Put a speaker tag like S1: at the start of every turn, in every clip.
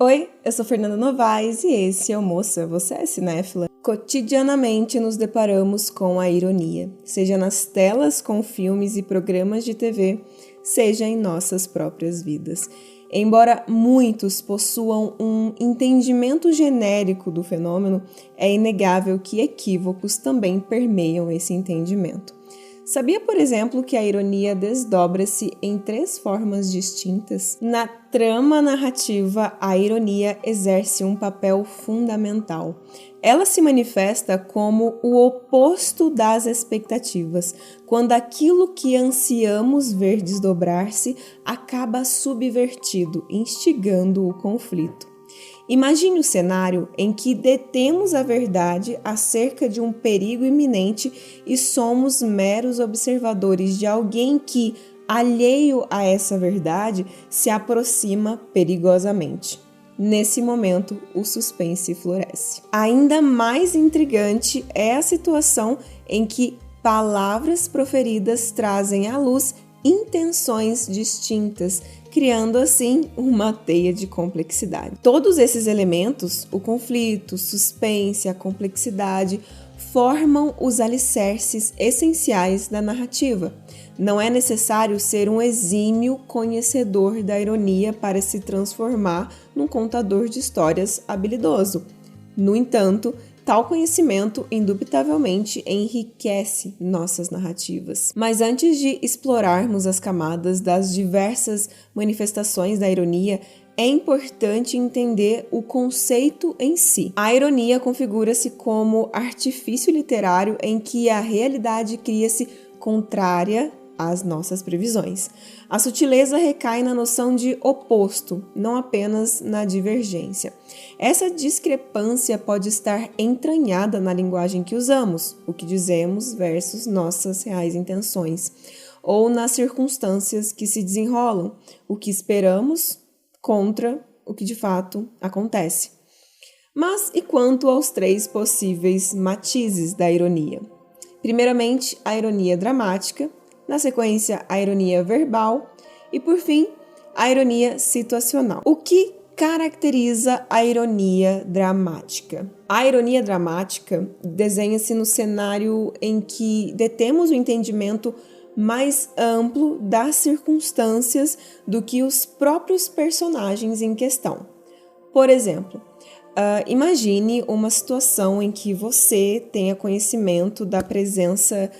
S1: Oi, eu sou Fernanda Novaes e esse é o Moça, você é cinéfila? Cotidianamente nos deparamos com a ironia, seja nas telas com filmes e programas de TV, seja em nossas próprias vidas. Embora muitos possuam um entendimento genérico do fenômeno, é inegável que equívocos também permeiam esse entendimento. Sabia, por exemplo, que a ironia desdobra-se em 3 formas distintas? Na trama narrativa, a ironia exerce um papel fundamental. Ela se manifesta como o oposto das expectativas, quando aquilo que ansiamos ver desdobrar-se acaba subvertido, instigando o conflito. Imagine o cenário em que detemos a verdade acerca de um perigo iminente e somos meros observadores de alguém que, alheio a essa verdade, se aproxima perigosamente. Nesse momento, o suspense floresce. Ainda mais intrigante é a situação em que palavras proferidas trazem à luz intenções distintas, criando assim uma teia de complexidade. Todos esses elementos, o conflito, o suspense, a complexidade, formam os alicerces essenciais da narrativa. Não é necessário ser um exímio conhecedor da ironia para se transformar num contador de histórias habilidoso. No entanto, tal conhecimento, indubitavelmente, enriquece nossas narrativas. Mas antes de explorarmos as camadas das diversas manifestações da ironia, é importante entender o conceito em si. A ironia configura-se como artifício literário em que a realidade cria-se contrária às nossas previsões. A sutileza recai na noção de oposto, não apenas na divergência. Essa discrepância pode estar entranhada na linguagem que usamos, o que dizemos versus nossas reais intenções, ou nas circunstâncias que se desenrolam, o que esperamos contra o que de fato acontece. Mas e quanto aos 3 possíveis matizes da ironia? Primeiramente, a ironia dramática, na sequência, a ironia verbal e, por fim, a ironia situacional. O que caracteriza a ironia dramática? A ironia dramática desenha-se no cenário em que detemos o entendimento mais amplo das circunstâncias do que os próprios personagens em questão. Por exemplo, imagine uma situação em que você tenha conhecimento da presença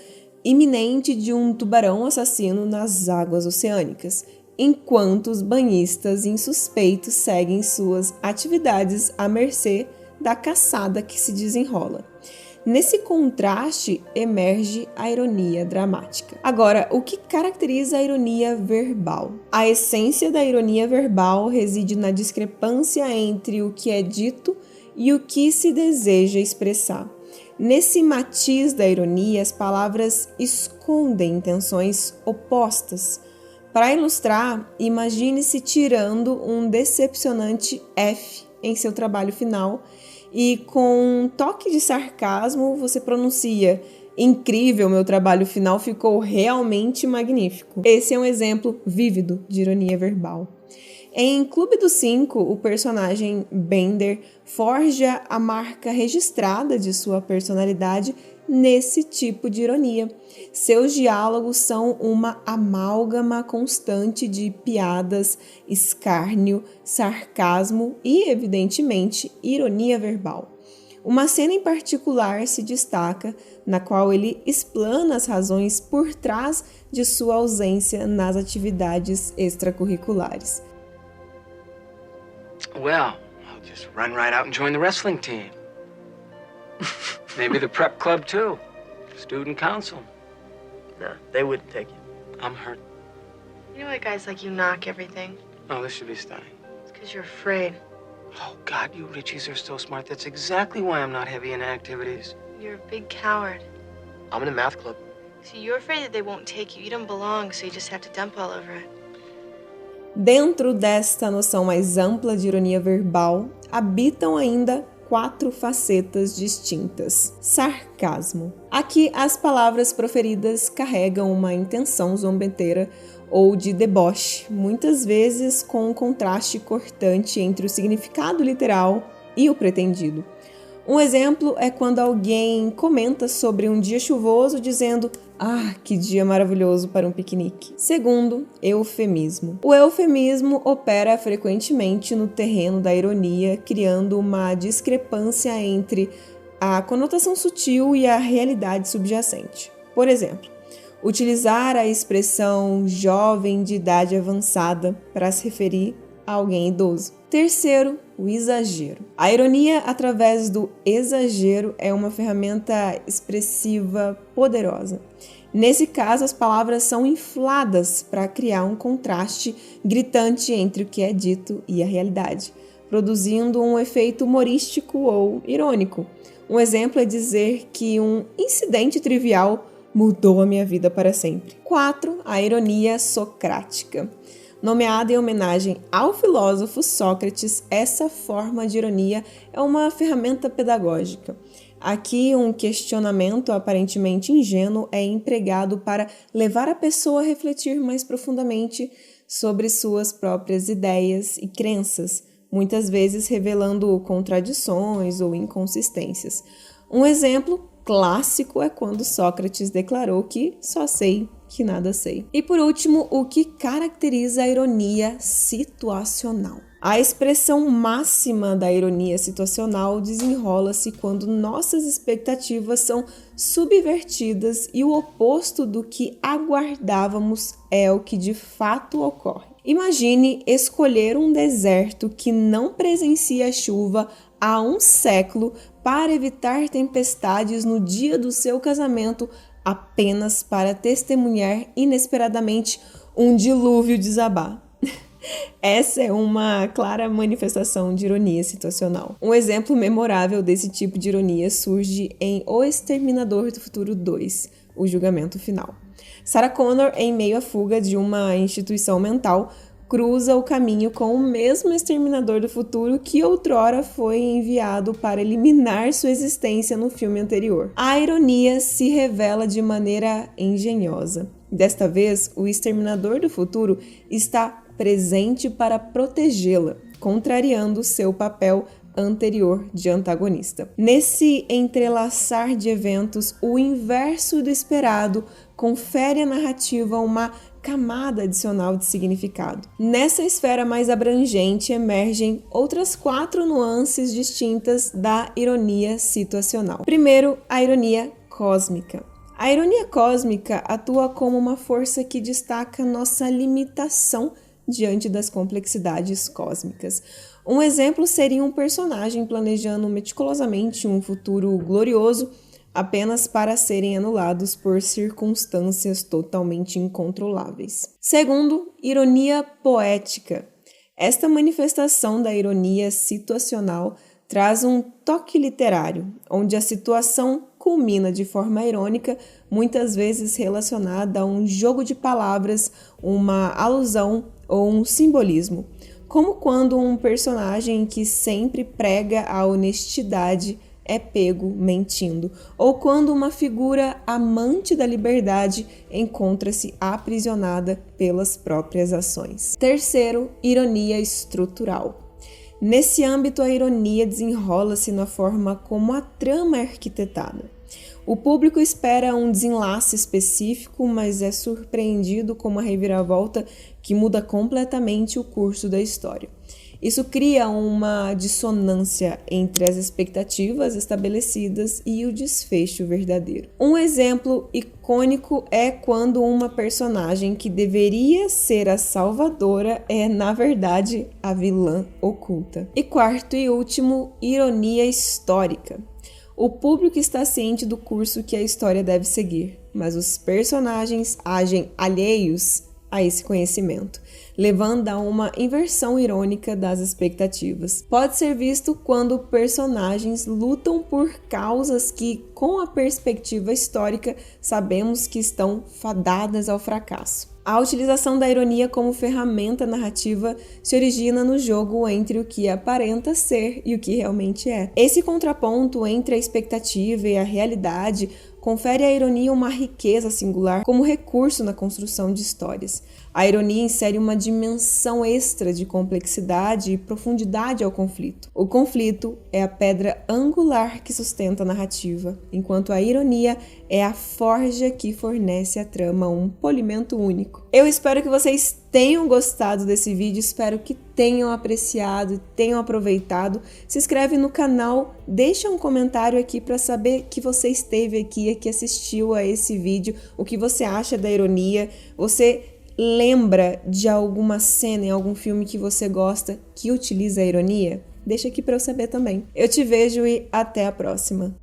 S1: iminente de um tubarão assassino nas águas oceânicas, enquanto os banhistas insuspeitos seguem suas atividades à mercê da caçada que se desenrola. Nesse contraste emerge a ironia dramática. Agora, o que caracteriza a ironia verbal? A essência da ironia verbal reside na discrepância entre o que é dito e o que se deseja expressar. Nesse matiz da ironia, as palavras escondem intenções opostas. Para ilustrar, imagine-se tirando um decepcionante F em seu trabalho final e, com um toque de sarcasmo, você pronuncia: "Incrível, meu trabalho final ficou realmente magnífico." Esse é um exemplo vívido de ironia verbal. Em Clube dos 5, o personagem Bender forja a marca registrada de sua personalidade nesse tipo de ironia. Seus diálogos são uma amálgama constante de piadas, escárnio, sarcasmo e, evidentemente, ironia verbal. Uma cena em particular se destaca, na qual ele explana as razões por trás de sua ausência nas atividades extracurriculares.
S2: Well, I'll just run right out and join the wrestling team. Maybe the prep club too. Student council.
S3: No, they wouldn't take you.
S2: I'm hurt.
S4: You know why guys like you knock everything?
S2: Oh, this should be stunning.
S4: It's because you're afraid.
S2: Oh, God, you Richies are so smart. That's exactly why I'm not heavy in activities.
S4: You're a big coward.
S3: I'm in a math club.
S4: So you're afraid that they won't take you. You don't belong, so you just have to dump all over it.
S1: Dentro desta noção mais ampla de ironia verbal, habitam ainda 4 facetas distintas. Sarcasmo. Aqui as palavras proferidas carregam uma intenção zombeteira ou de deboche, muitas vezes com um contraste cortante entre o significado literal e o pretendido. Um exemplo é quando alguém comenta sobre um dia chuvoso dizendo: "Ah, que dia maravilhoso para um piquenique". Segundo, eufemismo. O eufemismo opera frequentemente no terreno da ironia, criando uma discrepância entre a conotação sutil e a realidade subjacente. Por exemplo, utilizar a expressão jovem de idade avançada para se referir a alguém idoso. Terceiro, o exagero. A ironia através do exagero é uma ferramenta expressiva poderosa. Nesse caso, as palavras são infladas para criar um contraste gritante entre o que é dito e a realidade, produzindo um efeito humorístico ou irônico. Um exemplo é dizer que um incidente trivial mudou a minha vida para sempre. 4. A ironia socrática. Nomeada em homenagem ao filósofo Sócrates, essa forma de ironia é uma ferramenta pedagógica. Aqui, um questionamento aparentemente ingênuo é empregado para levar a pessoa a refletir mais profundamente sobre suas próprias ideias e crenças, muitas vezes revelando contradições ou inconsistências. Um exemplo clássico é quando Sócrates declarou que só sei que nada sei. E por último, o que caracteriza a ironia situacional. A expressão máxima da ironia situacional desenrola-se quando nossas expectativas são subvertidas e o oposto do que aguardávamos é o que de fato ocorre. Imagine escolher um deserto que não presencia chuva há um século para evitar tempestades no dia do seu casamento apenas para testemunhar inesperadamente um dilúvio desabar. Essa é uma clara manifestação de ironia situacional. Um exemplo memorável desse tipo de ironia surge em O Exterminador do Futuro 2, O Julgamento Final. Sarah Connor, em meio à fuga de uma instituição mental, cruza o caminho com o mesmo exterminador do futuro que outrora foi enviado para eliminar sua existência no filme anterior. A ironia se revela de maneira engenhosa. Desta vez, o exterminador do futuro está presente para protegê-la, contrariando seu papel anterior de antagonista. Nesse entrelaçar de eventos, o inverso do esperado confere à narrativa uma camada adicional de significado. Nessa esfera mais abrangente emergem outras 4 nuances distintas da ironia situacional. Primeiro, a ironia cósmica. A ironia cósmica atua como uma força que destaca nossa limitação diante das complexidades cósmicas. Um exemplo seria um personagem planejando meticulosamente um futuro glorioso apenas para serem anulados por circunstâncias totalmente incontroláveis. Segundo, ironia poética. Esta manifestação da ironia situacional traz um toque literário, onde a situação culmina de forma irônica, muitas vezes relacionada a um jogo de palavras, uma alusão ou um simbolismo, como quando um personagem que sempre prega a honestidade é pego mentindo, ou quando uma figura amante da liberdade encontra-se aprisionada pelas próprias ações. Terceiro, ironia estrutural. Nesse âmbito, a ironia desenrola-se na forma como a trama é arquitetada. O público espera um desenlace específico, mas é surpreendido com uma reviravolta que muda completamente o curso da história. Isso cria uma dissonância entre as expectativas estabelecidas e o desfecho verdadeiro. Um exemplo icônico é quando uma personagem que deveria ser a salvadora é, na verdade, a vilã oculta. E quarto e último, ironia histórica. O público está ciente do curso que a história deve seguir, mas os personagens agem alheios a esse conhecimento, levando a uma inversão irônica das expectativas. Pode ser visto quando personagens lutam por causas que, com a perspectiva histórica, sabemos que estão fadadas ao fracasso. A utilização da ironia como ferramenta narrativa se origina no jogo entre o que aparenta ser e o que realmente é. Esse contraponto entre a expectativa e a realidade confere à ironia uma riqueza singular como recurso na construção de histórias. A ironia insere uma dimensão extra de complexidade e profundidade ao conflito. O conflito é a pedra angular que sustenta a narrativa, enquanto a ironia é a forja que fornece à trama um polimento único. Eu espero que vocês tenham gostado desse vídeo, espero que tenham apreciado e tenham aproveitado. Se inscreve no canal, deixa um comentário aqui para saber que você esteve aqui, que assistiu a esse vídeo, o que você acha da ironia. Você lembra de alguma cena em algum filme que você gosta que utiliza a ironia? Deixa aqui para eu saber também. Eu te vejo e até a próxima!